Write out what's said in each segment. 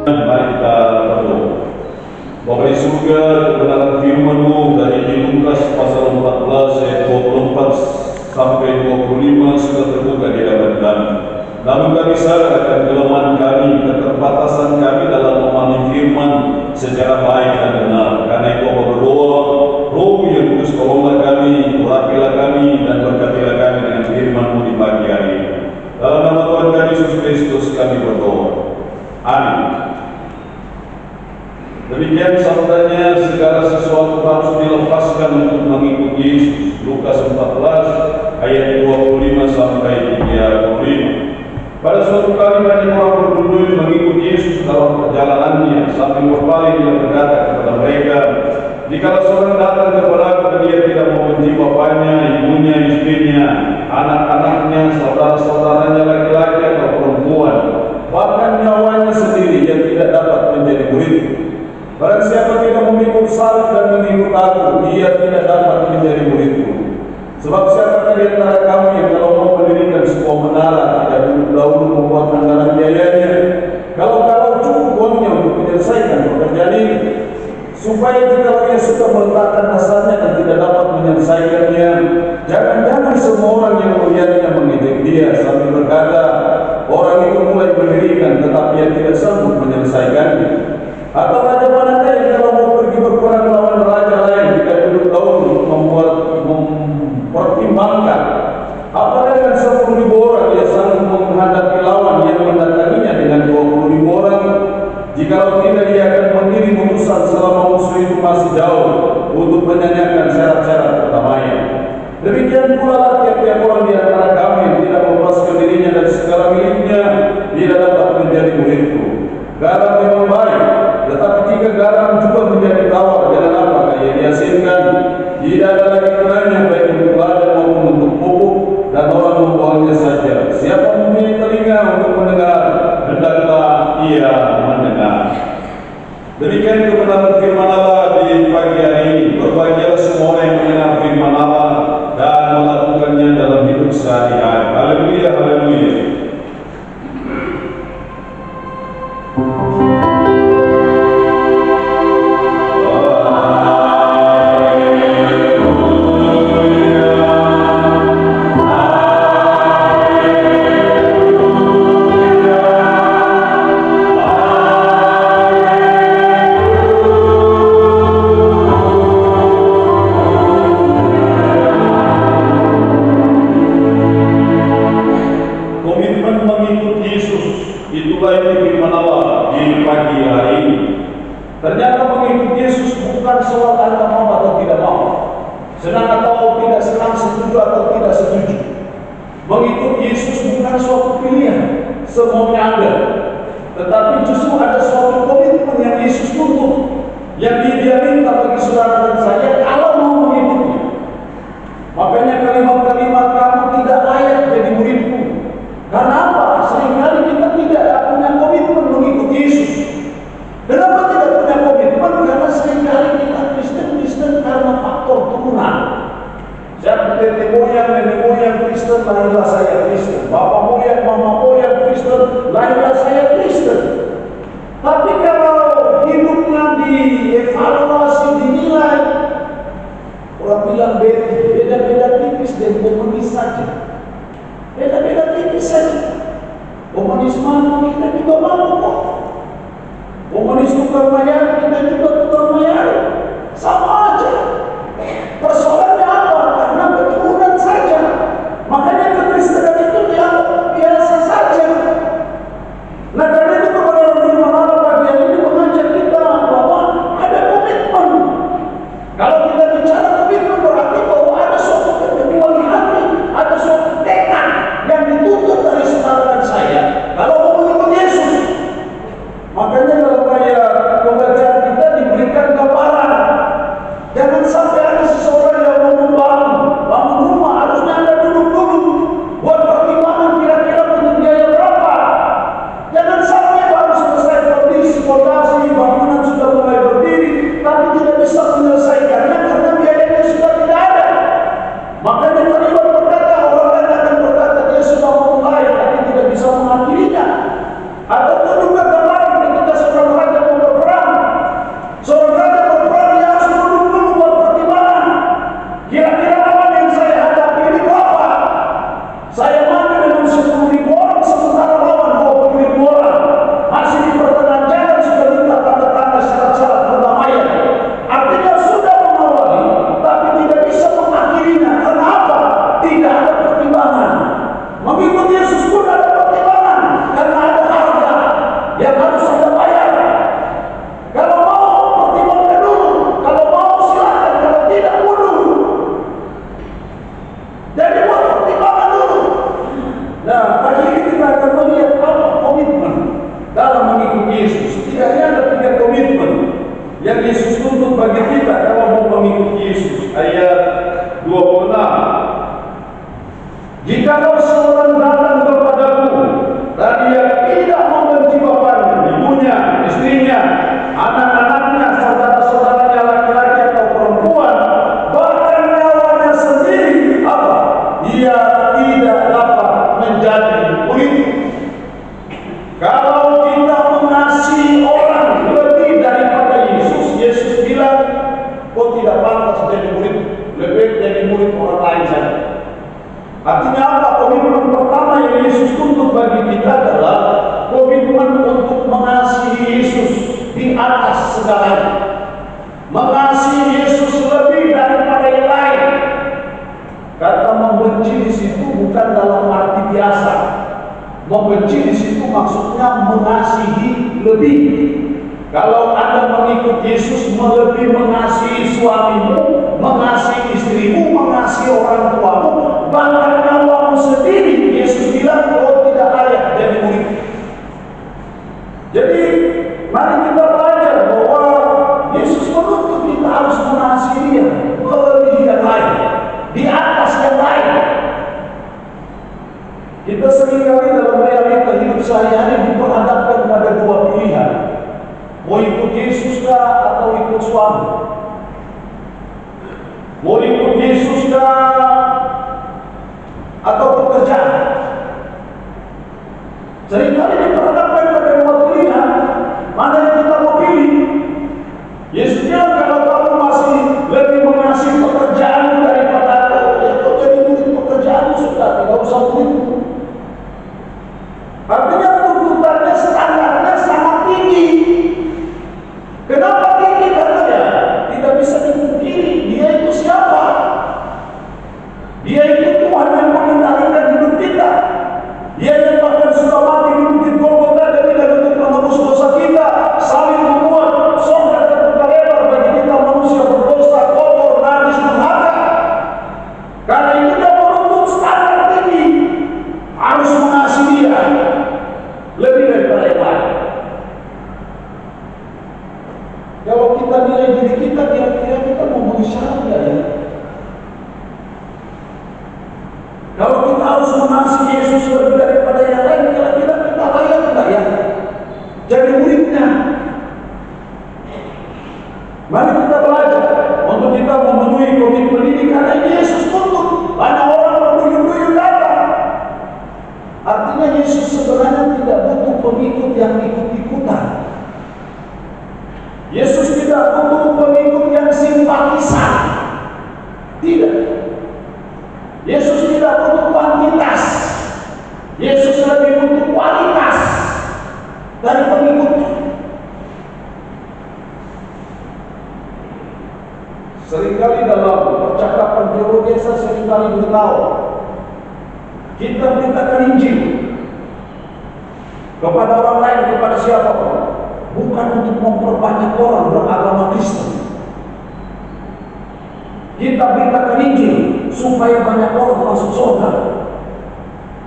Mari kita berdoa. Bapa di surga, kebenaran firman-Mu dari Lukas pasal 14 ayat 24 sampai 25 sudah terbuka di hadapan kami. Namun kami sadar akan kelemahan kami, keterbatasan kami dalam memahami firman secara baik dan benar. Karena itu Bapa berdoa, Roh yang kudus tolonglah kami, urapilah kami, dan berkatilah kami dengan firman-Mu di pagi hari ini. Dalam nama Tuhan kami Yesus Kristus kami berdoa. Amin. Demikian sabdanya, segala sesuatu harus dilepaskan untuk mengikuti Yesus. Lukas 14 ayat 25 sampai 35. Pada suatu kali banyak orang berduduk mengikuti Yesus dalam perjalanannya. Sambil berpaling dia berkata kepada mereka, "Jikalau seorang datang kepadaku dan dia tidak membenci bapaknya, ibunya, istrinya, anak-anaknya, saudara-saudaranya laki-laki atau perempuan, bahkan nyawanya sendiri, yang tidak dapat menjadi muridku. Barang siapa tidak memikul salib dan mengikut aku, dia tidak dapat menjadi muridku. Sebab siapa di antara kamu yang kalau mau mendirikan sebuah menara tidak dahulu membuat anggaran biayanya, kalau cukup uangnya untuk menyelesaikan pekerjaan ini, supaya jika ia sudah meletakkan dasarnya dan tidak dapat menyelesaikannya, jangan-jangan semua orang yang melihatnya mengejek dia sambil berkata, orang itu mulai mendirikan tetapi ia tidak sanggup menyelesaikannya. Atau raja manakah yang kalau mau pergi berperang lawan raja lain tidak duduk dahulu mempertimbangkan apa dengan 10.000 orang yang sanggup menghadapi lawan yang mendatanginya dengan 20.000 orang? Jikalau tidak, ia akan mengirim utusan selama musuh itu masih jauh untuk menyanyikan syarat-syarat perdamaian. Demikian pula tiap-tiap orang di antara kami yang tidak melepaskan dirinya dari segala miliknya tidak dapat menjadi muridku. Garam memang baik, tetapi jika garam juga menjadi tawar, jangan apakah ia diasinkan? Tidak ada lagi gunanya baik untuk lada maupun untuk pupuk, dan orang membuangnya saja. Siapa mempunyai telinga untuk mendengar, hendaklah ia mendengar." Demikian kebenaran firman Allah di pagi hari ini. Berbahagialah semua orang yang mendengar firman Allah dan melakukannya dalam hidup sehari-hari. Haleluya, haleluya. Ternyata mengikut Yesus bukan soal Anda mau atau tidak mau, senang atau tidak senang, setuju atau tidak setuju. Mengikut Yesus bukan suatu pilihan semaunya Anda, tetapi justru ada suatu komitmen yang Yesus tuntut, yang dia minta bagi saudara dan saya kalau mau mengikutnya. Makanya kalimat-kalimat kamu tidak layak jadi muridku. Karena apa? Seringkali kita tidak punya komitmen mengikut Yesus. Kenapa tidak punya komitmen? Karena seringkali kita Kristen karena faktor turunan. Saya nenek moyang Kristen, lahirlah saya Kristen. Bapak moyang, mama moyang Kristen, lahirlah saya Kristen. Tapi kalau hidupnya dievaluasi, dinilai, orang bilang beda-beda tipis dan komunis saja. Beda-beda tipis saja. Komunis mana kita juga mau kok. Komunis tukang mayar, kita juga tukang mayar. Sama aja. Persoalannya apa? Karena keturunan saja. Makanya kekristenan itu dianggap biasa saja. Nah, karena itu kebenaran firman Allah bagian ini mengajak kita bahwa ada komitmen. Kalau kita bicara komitmen berarti bahwa ada suatu keteguhan hati, ada suatu tekad yang dituntut dari saudara dan saya. Kalau mau mengikut Yesus, makanya dalam ayat pembacaan kita diberikan gambaran. Jangan sampai ada seseorang yang mau bangun rumah, harusnya Anda duduk dulu buat pertimbangan kira-kira butuh biaya berapa. Jangan sampai baru selesai kondisi fondasi bangunan sudah mulai berdiri, tapi tidak bisa menyelesaikannya karena biayanya sudah tidak ada. Makanya kalimat berkata, orang lain akan berkata dia sudah memulai tapi tidak bisa mengakhirinya. Atau juga gambaran ketika saudara yang harus Anda bayar. Kalau mau, pertimbangkan dulu. Kalau mau, silakan. Kalau tidak, mundur. Jadi buat pertimbangan dulu. Nah, pagi ini kita akan melihat apa komitmen dalam mengikuti Yesus. Setidaknya ada 3 komitmen yang Yesus tuntut bagi kita kalau mau mengikuti Yesus. Ayat 26. Jikalau seorang datang kepadaku dan ia tidak membenci bapaknya, ibunya, istrinya, anak-anaknya, saudara-saudaranya laki-laki atau perempuan, bahkan nyawanya sendiri, apa? Ia tidak dapat menjadi murid. Kalau kita mengasihi orang lebih daripada Yesus, Yesus bilang, kau tidak pantas jadi murid, lebih jadi murid orang lain saja. Artinya apa? Komitmen pertama yang Yesus tuntut bagi kita adalah komitmen untuk mengasihi Yesus di atas segalanya. Mengasihi Yesus lebih daripada yang lain. Kata membenci di situ bukan dalam arti biasa. Membenci di situ maksudnya mengasihi lebih. Kalau Anda mengikut Yesus, lebih mengasihi suamimu, mengasihi istrimu, mengasihi orang tuamu, bahkan nyawamu sendiri. Yesus bilang, kau tidak layak jadi murid. Jadi, mari kita belajar bahwa Yesus menuntut kita harus mengasihi Dia melebihi yang lain, di atas yang lain. Kita seringkali dalam realita hidup sehari-hari diperhadapkan pada 2 pilihan. Mau ikut Yesus kah atau ikut suami? Mau ikut Yesus kah atau pekerjaan? Seringkali diperhadapkan pada 2 pilihan. Mana yang kita mau pilih? Yesus bilang, kalau kamu masih lebih mengasihi pekerjaan daripada aku, ya kau jadi murid pekerjaanmu sudah, tidak usah muridmu. Artinya tuntutannya, standarnya sangat tinggi. Kenapa tinggi? Karena ya tidak bisa dipungkiri. Dia itu siapa? Dia itu Tuhan yang mengendalikan hidup kita. Dia yang bahkan sudah mati di bukit Golgota dan untuk menebus dosa kita, salib membuat sorga terbuka lebar bagi kita manusia berdosa, kotor, najis, durhaka. Karena itu dia menuntut standar tinggi. Harus mengasihi Dia lebih daripada yang lain. Kalau kita nilai diri kita, kira-kira kita memenuhi syarat nggak ya? Kalau kita harus mengasihi Yesus lebih daripada yang lain, kira-kira kita layak nggak ya jadi muridnya? Mari kita belajar untuk kita memenuhi komitmen ini, karena Yesus tuntut. Banyak orang berduyun-duyun datang. Artinya Yesus sebenarnya tidak butuh pengikut yang ikut-ikutan. Yesus tidak butuh pengikut yang simpatisan. Tidak. Yesus tidak butuh kuantitas. Yesus lebih butuh kualitas dari pengikutnya. Seringkali dalam percakapan teologi saya seringkali beritahu, kita beritakan Injil kepada orang lain, kepada siapapun, bukan untuk memperbanyak orang beragama Kristen. Kita beritakan Injil supaya banyak orang masuk surga,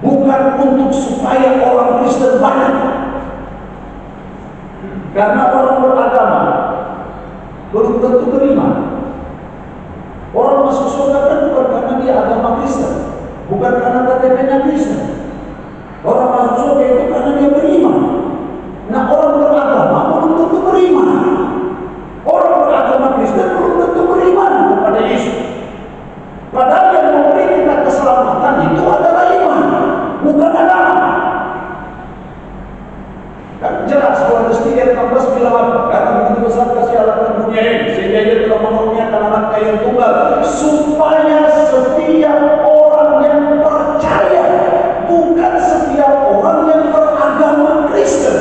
bukan untuk supaya orang Kristen banyak. Karena orang beragama belum tentu beriman. Orang masuk surga kan bukan karena dia agama Kristen, bukan karena KTP-nya Kristen. Orang masuk surga itu karena dia beriman. Nah, orang beragama belum tentu beriman. Orang beragama Kristen belum tentu beriman kepada Yesus. Padahal yang memberi kita keselamatan itu adalah iman, bukan agama. Kan jelas Yohanes 3:16 bilang, karena begitu besar kasih Allah akan dunia ini, sehingga Dia telah menurunkan anaknya yang tunggal, supaya setiap orang yang percaya, bukan setiap orang yang beragama Kristen.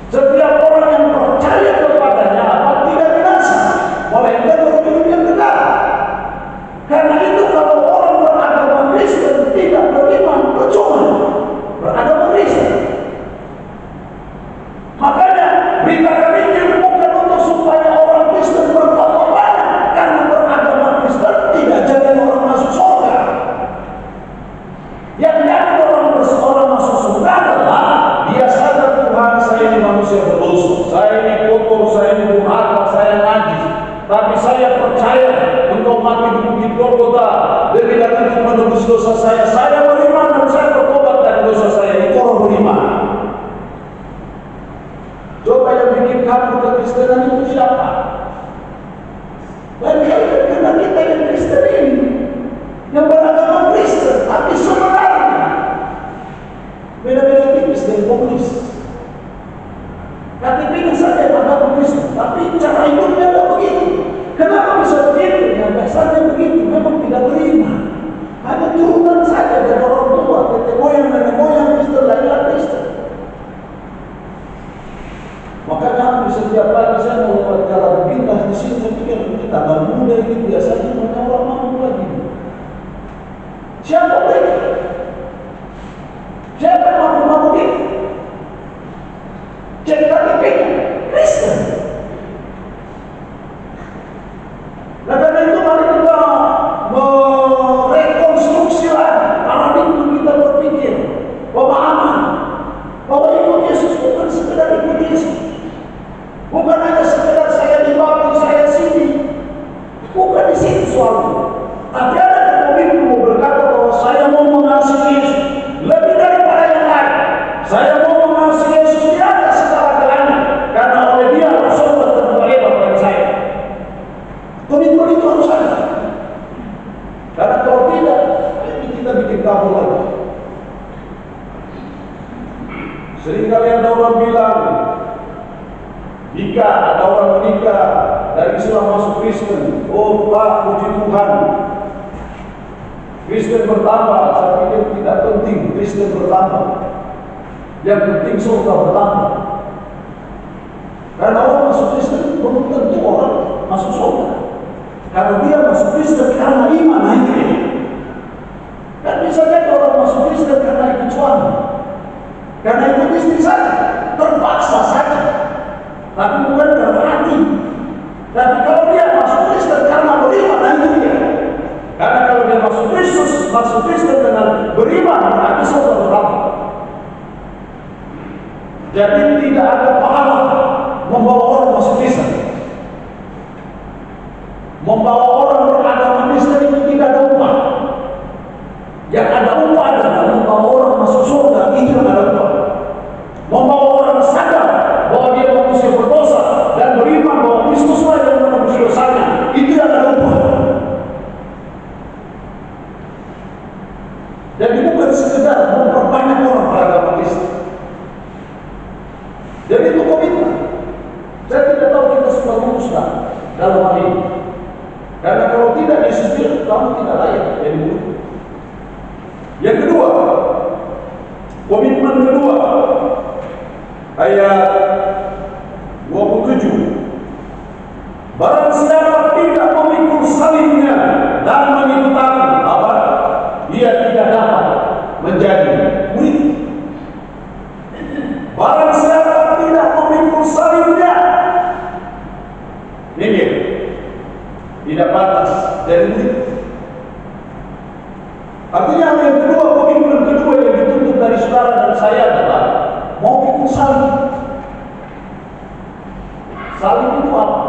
Setiap orang yang percaya kepadanya tidak binasa, melainkan hidup yang kekal. Karena itu kalau orang beragama Kristen tidak beriman, percuma beragama Kristen. Beritakan Injil bukan untuk supaya orang Kristen bertambah banyak, karena beragama Kristen tidak jadi orang masuk surga. Yang jadi orang masuk surga adalah dia sadar Tuhan, saya ini manusia berdosa, saya ini kotor, saya ini durhaka, saya najis. Tapi saya percaya Engkau mati di bukit Golgota demi datang menebus dosa saya. Saya beriman dan saya bertobat dari dosa saya. Itu orang beriman. Coba yang bikin kamu kekristenan itu siapa? Karena kita yang Kristen ini, yang beragama Kristen, tapi sebenarnya beda-beda tipis dari komunis. KTP-nya saja agama Kristen, tapi cara hidupnya tidak begitu. Kenapa bisa begitu? Ya biasanya begitu, memang tidak beriman. Hanya turunan saja dari orang tua, nenek moyang Kristen, lahirlah Kristen. Makanya aku setiap pagi saya mau lewat jalan pintas di sini, saya pikir ini tanggal muda ini biasanya mereka orang mampu lagi. Siapa mereka? Siapa yang mampu ini? Cek KTP-nya Kristen. Nah karena itu mari kita merekonstruksi lagi paradigma kita berpikir, pemahaman bahwa ikut Yesus bukan sekedar ikut Yesus, bukan hanya sekedar saya dibaptis, saya sini, bukan di situ soalnya. Tapi ada komitmen mau berkata bahwa saya mau mengasihi Yesus lebih daripada yang lain. Saya mau mengasihi Yesus di atas segala-galanya, karena oleh Dia surga terbuka bagi saya. Komitmen itu harus ada. Karena kalau tidak, kita bikin kabur lagi. Seringkali ada orang bilang, jika ada orang menikah dari Islam masuk Kristen, oh Pak, puji Tuhan, Kristen bertambah. Saya pikir tidak penting Kristen bertambah, yang penting surga bertambah. Karena orang masuk Kristen belum tentu orang masuk surga. Kalau dia masuk Kristen karena iman aja, kan bisa jadi orang masuk Kristen karena ikut suami, karena ikut istri saja, terpaksa saja, tapi bukan karena hati. Tapi kalau dia masuk Kristen karena beriman, itu dia. Karena kalau dia masuk Kristen dengan beriman, berarti surga bertambah. Jadi tidak ada pahala membawa orang masuk Kristen. Membawa orang beragama Kristen itu tidak ada upah. Yang ada upah adalah membawa orang masuk surga, itu yang ada upah. Membawa orang sadar bahwa dia manusia berdosa dan beriman bahwa Kristuslah yang menebus dosanya, itu yang ada upah. Jadi bukan sekedar memperbanyak orang beragama Kristen. Jadi itu komitmen. Saya tidak tahu kita sudah memutuskan dalam hal ini. Karena kalau tidak, Yesus bilang kamu tidak layak jadi murid. Yang kedua, komitmen kedua, ayat 27. Barang siapa tidak memikul salibnya dan mengikut aku, dia tidak dapat menjadi murid. Barang siapa tidak memikul salibnya, mikir, tidak pantas jadi murid. Artinya yang kedua, komitmen kedua yang dituntut dari saudara dan saya adalah mau pikul salib. Salib itu apa?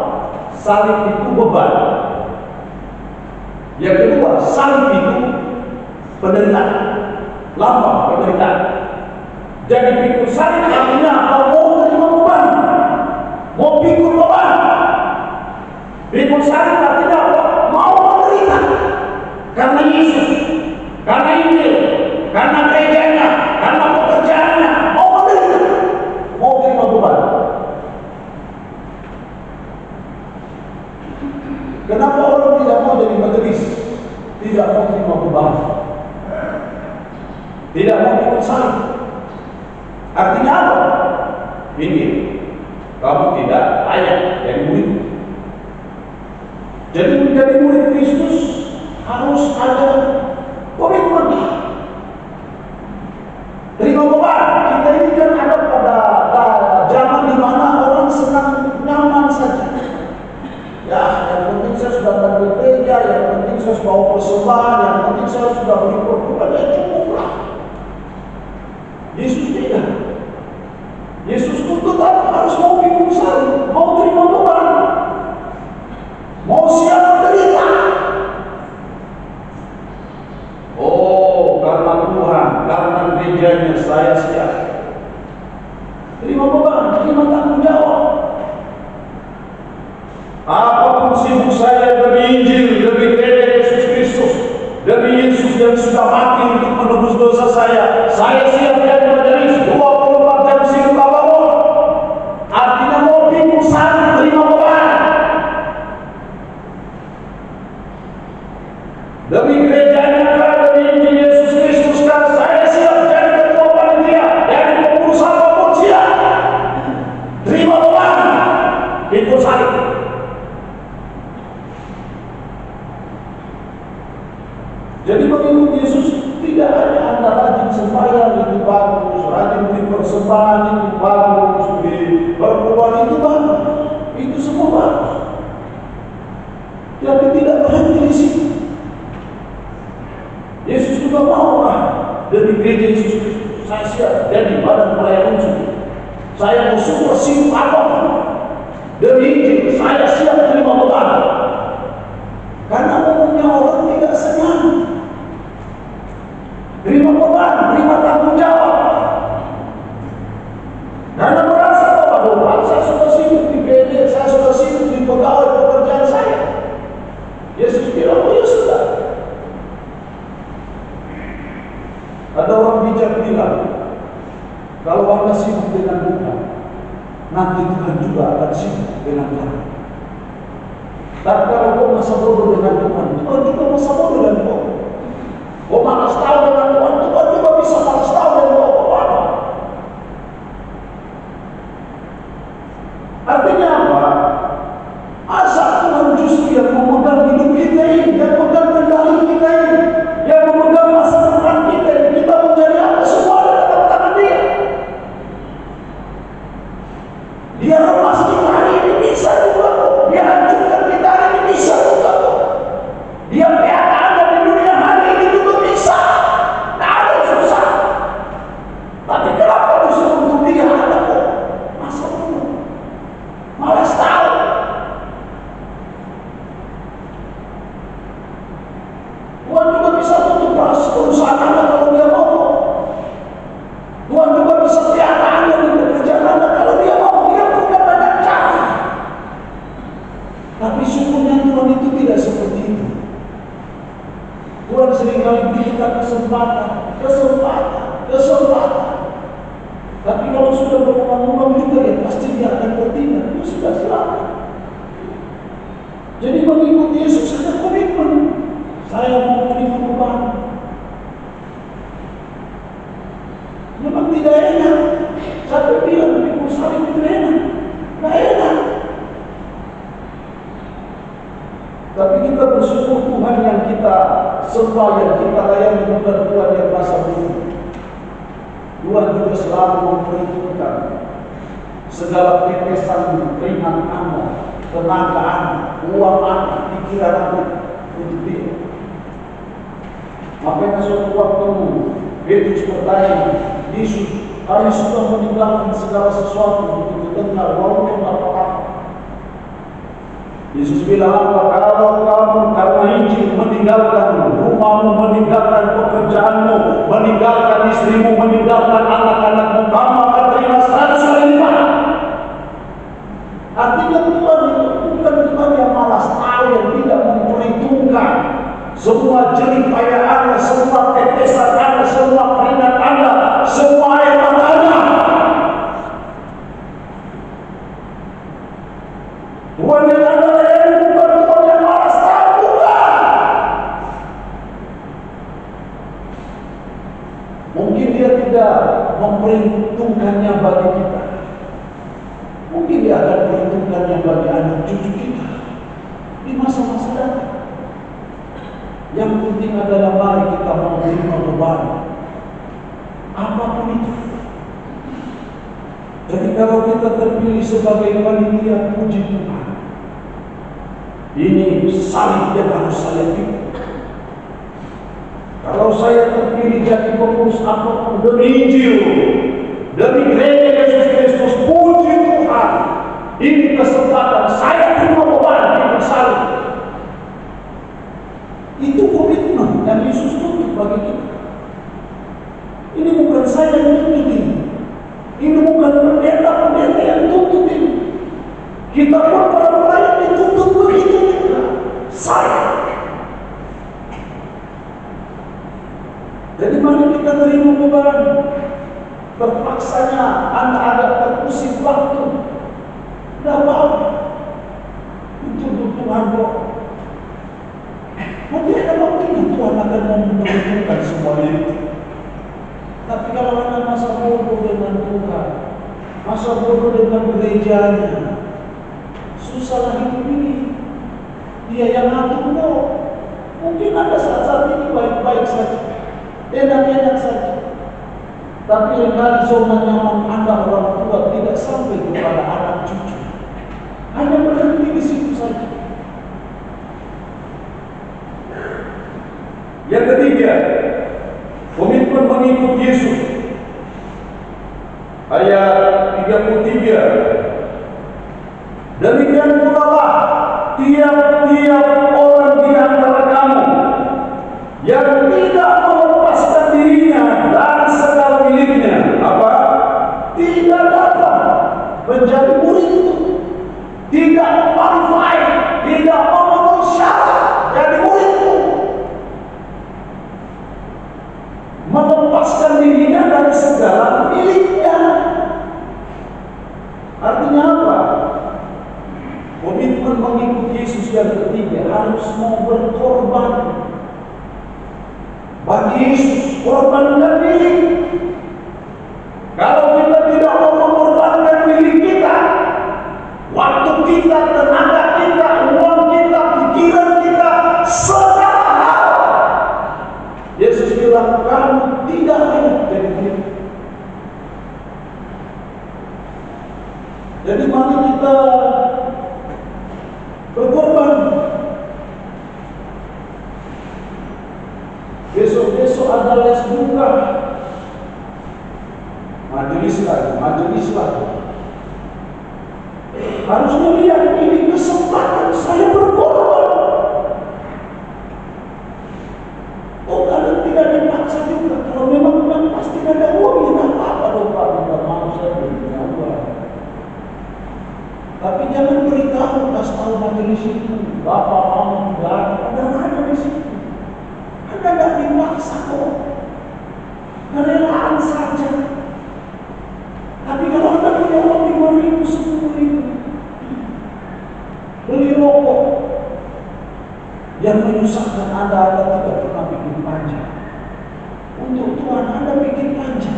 Salib itu beban. Yang kedua, salib itu penderitaan, lambang penderitaan. Jadi pikul salib artinya apa? Mau terima beban, mau pikul beban. Pikul salib artinya apa? Mau menderita karena Yesus, karena Injil, karena gerejanya, karena pekerjaannya, mau menderita, mau terima beban. Kenapa orang tidak mau jadi majelis, tidak mau terima beban, tidak mau pikul salib? Artinya apa? Ini kamu tidak layak jadi murid. Jadi menjadi murid Kristus harus ada komitmen. Terima beban. Kita ini kan ada pada zaman di mana orang persembahan, yang penting saya sudah beri perpuluhan, ya cukuplah. Yesus tidak. Yesus tuntut harus mau pikul salib, mau terima beban, mau siap menderita. Oh, karena Tuhan, karena gerejanya saya siap. Terima beban, terima tanggung jawab. Apapun sibuk saya demi Injil, demi Yesus Kristus, demi Yesus yang sudah mati untuk menebus dosa saya siap jadi majelis 24 jam sibuk apapun. Artinya mau pikul salib, terima beban. Demi gerejanya, demi Injil Yesus Kristus, saya siap jadi ketua panitia, jadi pengurus apapun siap. Terima beban, pikul salib. Jadi mengikut Yesus tidak hanya Anda rajin sembahyang itu bagus, rajin beri persembahan itu bagus, beri perpuluhan itu bagus, itu semua bagus. Tapi tidak berhenti di situ. Yesus juga mau dari gereja Yesus Kristus, saya siap jadi badan pelayan unjuk. Saya mau super sibuk apapun demi Injil, saya siap terima beban. Karena umumnya orang tidak senang terima beban, terima tanggung jawab. Karena merasa bahwa saya sudah sibuk di gereja, saya sudah sibuk di pegawai pekerjaan saya. Yesus bilang, oh ya sudah. Ada orang bijak bilang, kalau Anda sibuk dengan Tuhan, nanti Tuhan juga akan sibuk dengan Anda. Tapi kalau kau masa bodoh dengan Tuhan, Tuhan juga masa bodoh dengan kau. Kau malas tahu dengan Tuhan, Tuhan juga bisa malas tahu dengan kau. Artinya apa? Asal Tuhan justru yang memegang hidup kita ini, yang memegang kendali kita ini, yang memegang masa depan kita ini, kita menjadi apa semua ada dalam tangan Dia. Dia lepas kita hari ini bisa juga kok. Dia hancurkan kita hari ini bisa juga kok. Dia PHK Anda di dunia hari ini juga bisa. Tidak ada yang susah. Tapi kenapa disuruh untuk Dia ada kok? Masa dulu malas tahu. Tuhan juga bisa tutup perusahaan Anda kalau Dia mau. Tuhan juga bisa PHK Anda di pekerjaan Anda kalau Dia mau. Dia punya banyak cara. Tapi syukurnya Tuhan itu tidak seperti itu. Tuhan seringkali beri kita kesempatan. Tapi kalau sudah berumang-umang juga ya pasti Dia akan bertindak. Itu sudah silakan. Jadi mengikuti Yesus ada komitmen. Saya mau terima beban. Memang tidak enak. Saya bilang pikul salib itu enak. Tidak enak. Tapi kita bersyukur Tuhan yang kita sembah, yang kita layani, bukan Tuhan yang masa bodoh. Tuhan juga selalu memperhitungkan segala tetesan keringat Anda, tenaga Anda, uang Anda, pikiran Anda untuk Dia. Makanya suatu waktu Petrus bertanya, Yesus, kami sudah meninggalkan segala sesuatu untuk dengar walaupun apa-apa. Yesus bilang apa? Kalau kamu karena Injil meninggalkan rumahmu, meninggalkan pekerjaanmu, meninggalkan istrimu, meninggalkan anak-anakmu, kamu akan terima 100 kali lipat. Artinya Tuhan itu bukan Tuhan yang malas tahu, yang tidak memperhitungkan semua jerih payah Anda, semua tetesan Anda, semua keringat Anda, semua air mata Anda. Tuhan yang Anda layani bukan Tuhan yang malas tahu, bukan. Mungkin Dia tidak memperhitungkannya bagi kita. Mungkin Dia akan perhitungkannya bagi anak cucu kita di masa-masa datang. Yang penting adalah mari kita mau terima beban apapun itu. Jadi kalau kita terpilih sebagai panitia, puji Tuhan, ini salib yang harus saya pikul. Kalau saya terpilih jadi pengurus apapun demi Injil, demi gereja Yesus Kristus, puji Tuhan. Ini kesempatan saya terima beban yang bersalin. Itu komitmen yang Yesus tuntut bagi kita. Ini bukan saya yang tuntut ini. Ini bukan pendeta-pendeta yang tuntut ini. Kita pun para pelayan dituntut begitu juga. Saya. Jadi mari kita terima beban. Terpaksanya Anda agak terpusing waktu. Tidak apa-apa. Itu untuk Tuhan kok. Nanti ada waktunya Tuhan akan memperhitungkan semua itu. Tapi kalau Anda masa bodoh dengan Tuhan, masa bodoh dengan gerejanya, susahlah hidup ini. Dia yang ngatur kok. Mungkin Anda saat-saat ini baik-baik saja, enak-enak saja. Tapi yang kali zona nyaman Anda orang tua tidak sampai kepada anak cucu. Hanya berhenti di situ saja. Yang ketiga, komitmen mengikut Yesus. Ayat 33. Demikian pula lah tiap-tiap orang di antara kamu yang tidak melepaskan dirinya dari segala miliknya, apa? Tidak dapat menjadi murid itu. Tidak qualified, tidak memenuhi syarat jadi murid itu. Melepaskan dirinya dari segala miliknya. Artinya apa? Komitmen mengikut Yesus yang ketiga harus mau berkorban. Bagi Yesus, korbankan diri. Kalau kita tidak mau mengorbankan diri kita, waktu kita, tenaga kita, uang kita, pikiran kita, segala hal, Yesus bilang kamu tidak hidup dari diri. Jadi mari kita berkorban. Besok-besok ada les buka, majelis lagi. Harusnya lihat ini kesempatan saya berkorban. Oh, kalau tidak dipaksa juga. Kalau memang pasti ada uang, ya tidak apa-apa dong Pak. Tidak mau saya punya uang. Tapi jangan beritahu, kasih tahu majelis itu. Bapak mau tidak ada di situ. Anda tidak dipaksa kok. Kerelaan saja. Tapi kalau Anda punya uang 5.000, 10.000, beli rokok yang menyusahkan Anda tidak pernah bikin panja. Untuk Tuhan Anda bikin panja.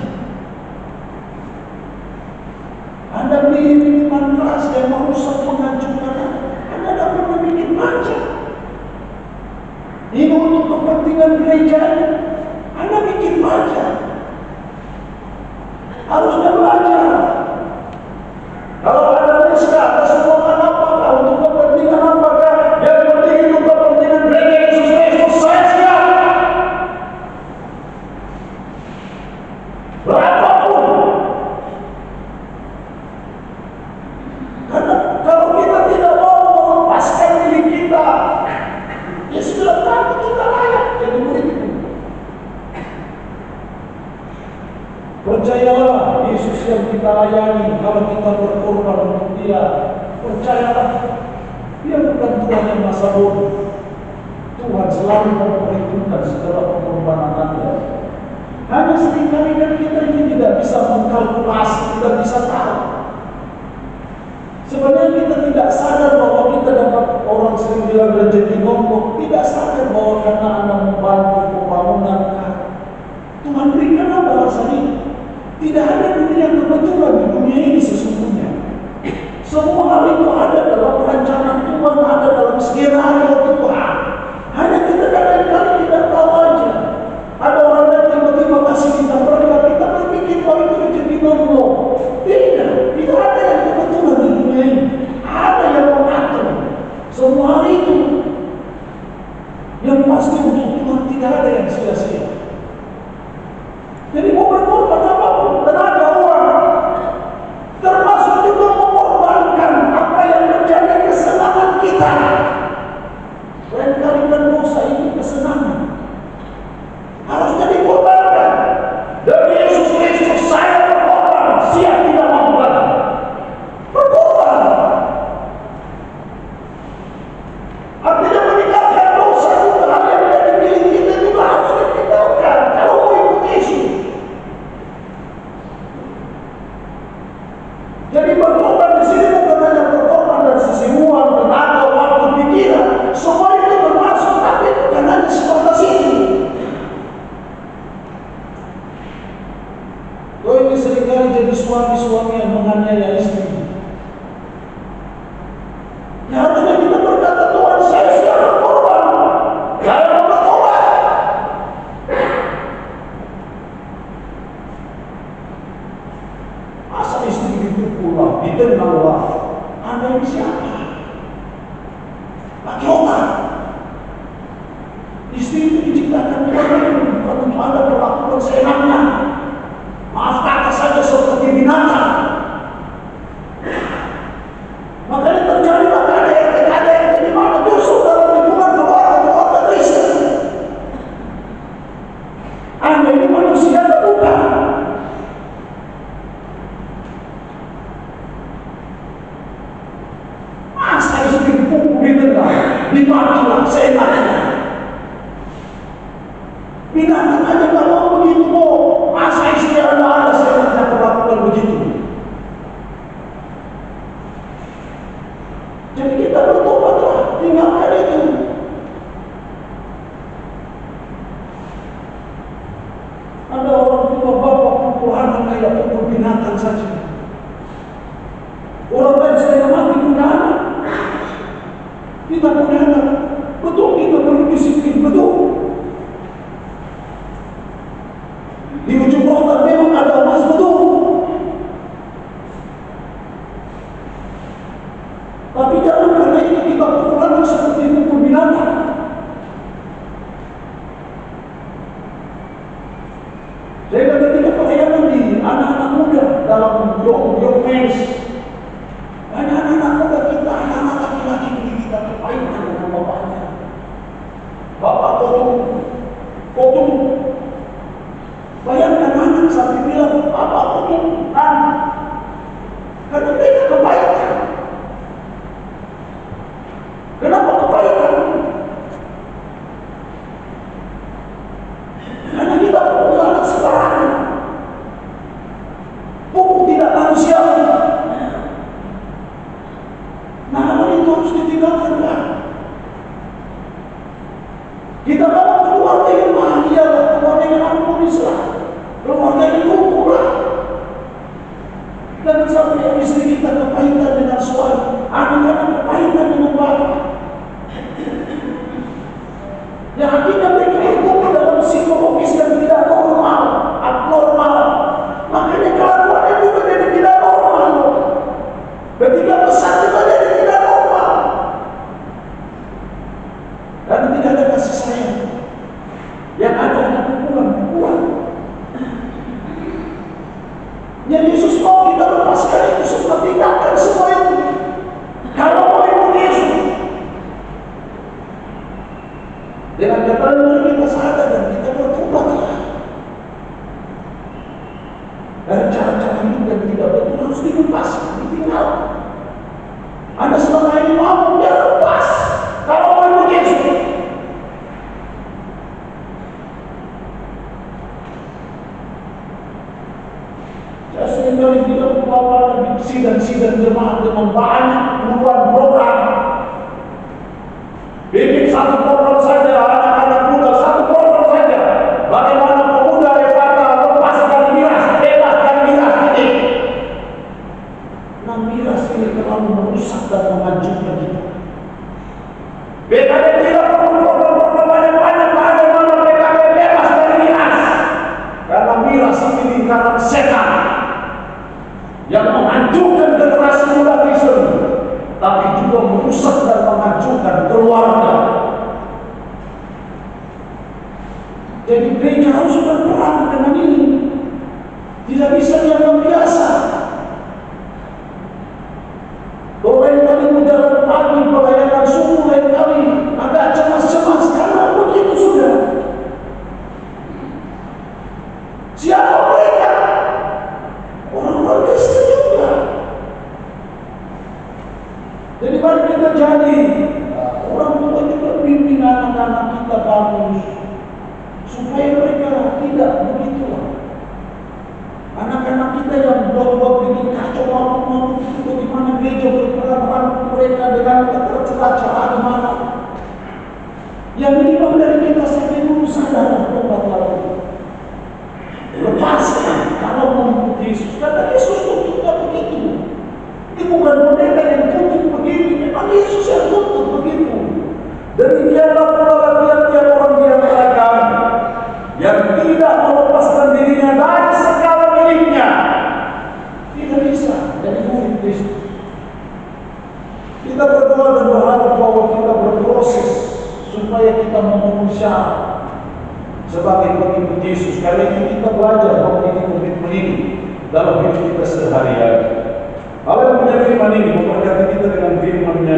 Anda beli minuman keras yang merusak, menghancurkan Anda tidak pernah bikin panja. Ini untuk kepentingan gereja, Anda bikin panja. Harusnya belajar. Kalau ada naskah, ada semua apakah untuk kepentingan apakah? Yang penting itu kepentingan gereja Yesus Kristus. Saya siap. Berapapun. Karena kalau kita tidak mau melepaskan diri kita, ya sudah tahu kita layak jadi murid. Percayalah, Yesus yang kita layani, kalau kita berkorban untuk Dia, percayalah, Dia bukan Tuhan yang masa bodoh. Tuhan selalu memperhitungkan segala pengorbanan Anda. Hanya seringkali kan kita ini tidak bisa mengkalkulasi, tidak bisa tahu. Sebenarnya kita tidak sadar bahwa kita dapat, orang sering bilang rezeki nombok, tidak sadar bahwa karena Anda membantu pembangunan, Tuhan berikanlah balasan ini. Tidak ada dunia kebetulan di dunia ini sesungguhnya. Semua hal itu ada dalam rencana Tuhan, ada dalam skenario Tuhan. Hanya kita kadang-kadang tidak tahu aja. Ada orang yang tiba-tiba kasih kita berkat, kita berpikir bahwa itu rezeki nombok. Tidak ada yang kebetulan di dunia ini. Ada yang mengatur semua hal itu. Yang pasti untuk Tuhan tidak ada yang sia-sia. Jadi berkorban di sini bukan hanya berkorban dari sisi uang, tenaga, waktu, pikiran, semua itu termasuk, tapi bukan hanya sebatas itu. Kau ini seringkali jadi suami-suami yang menganiaya istri. Ya harusnya kita berkata, Tuhan saya sudah berkorban, saya mau bertobat. Masa istri itu pulang, ditenanglah. Anda ini siapa? Pakai otak. Istri itu diciptakan Tuhan bukan untuk Anda berlaku seenaknya. Maaf kata saja seperti binatang. Makanya terjadilah KDRT di mana justru dalam lingkungan keluarga Kristen. Anda ini manusia terbuka. Masa istri pukul ditendang, dimakilah seenaknya. Binatang aja nggak mau begitu kok. Masa istri Anda seenaknya perlakukan begitu. Jadi kita bertobatlah, tinggalkan itu. Ada orang tua bapak pukul anak kayak pukul binatang saja. Orang lain saya mati punya anak. Kita punya anak. Betul kita perlu disiplin, betul. Di ujung rotan memang ada emas, betul. Tapi jangan karena itu kita pukul anak seperti pukul binatang. Sehingga ketika pelayanan di anak-anak muda dalam young men's, banyak anak-anak muda kita, anak-anak laki-laki ini kita kepahitan dengan bapaknya. Bapak kotum. Bayangkan anak sampai bilang, Bapak kotum, karena mereka kepahitan. Kenapa kepahitan? Karena kita punya anak sembarangan. Pukul tidak manusiawi. Nah, hal itu harus ditinggalkan, Pak. Kita mau keluarga yang bahagia, keluarga yang harmonislah, keluarga yang rukun. Dan sampai istri kita kepahitan dengan suami, anak-anak kepahitan dengan bapak. Yang akhirnya mereka berkumpul dalam psikologis yang tidak normal, abnormal. Makanya kelakuannya juga jadi tidak normal. Ketika besar juga jadi tidak normal. Dan tidak ada kasih sayang. Yang ada hanya pukulan. Yang Yesus mau kita lepaskan itu semua, tinggalkan semua itu. Kalau mau ikut Yesus, dengan kata kita sadar dan kita bertobat dari cara-cara hidup yang tidak betul harus dilepaskan, ditinggal. Anda selama ini mau dia lepas. Kalau mau ikut Yesus, saya seringkali bilang bahwa di sidang jemaat dengan banyak puluhan program. Bikin satu program saja, anak-anak muda satu program saja. Bagaimana pemuda dewasa lepas dari miras, bebas dari miras ini. Nah, miras ini terlalu merusak dan memajukan kita. PKB tidak perlu program-program banyak-banyak. Bagaimana PKB bebas dari miras? Karena miras ini lingkaran setan yang menghancurkan generasi muda Kristen, tapi juga merusak dan menghancurkan keluarga. Jadi gereja harus berperan dengan ini. Tidak bisa dianggap biasa. Lain kali menjalankan pagi pelayanan subuh, lain kali agak cemas-cemas karena begitu sudah. Siapa mereka? Orang-orang Kristen juga. Jadi mari kita jadi orang tua juga bimbing anak-anak kita bagus supaya mereka tidak begitu. Anak-anak kita yang buat-buat bikin kacau malu Yesus yang tuntut begitu. Demikianlah pula tiap-tiap orang di antara kami yang tidak melepaskan dirinya dari segala miliknya tidak bisa jadi murid Kristus. Kita berdoa dan berharap bahwa kita berproses supaya kita memenuhi syarat sebagai pengikut Yesus. Karena itu kita belajar memiliki komitmen ini dalam hidup kita sehari-hari. Allah yang punya firman ini memberkati kita dengan firman-Nya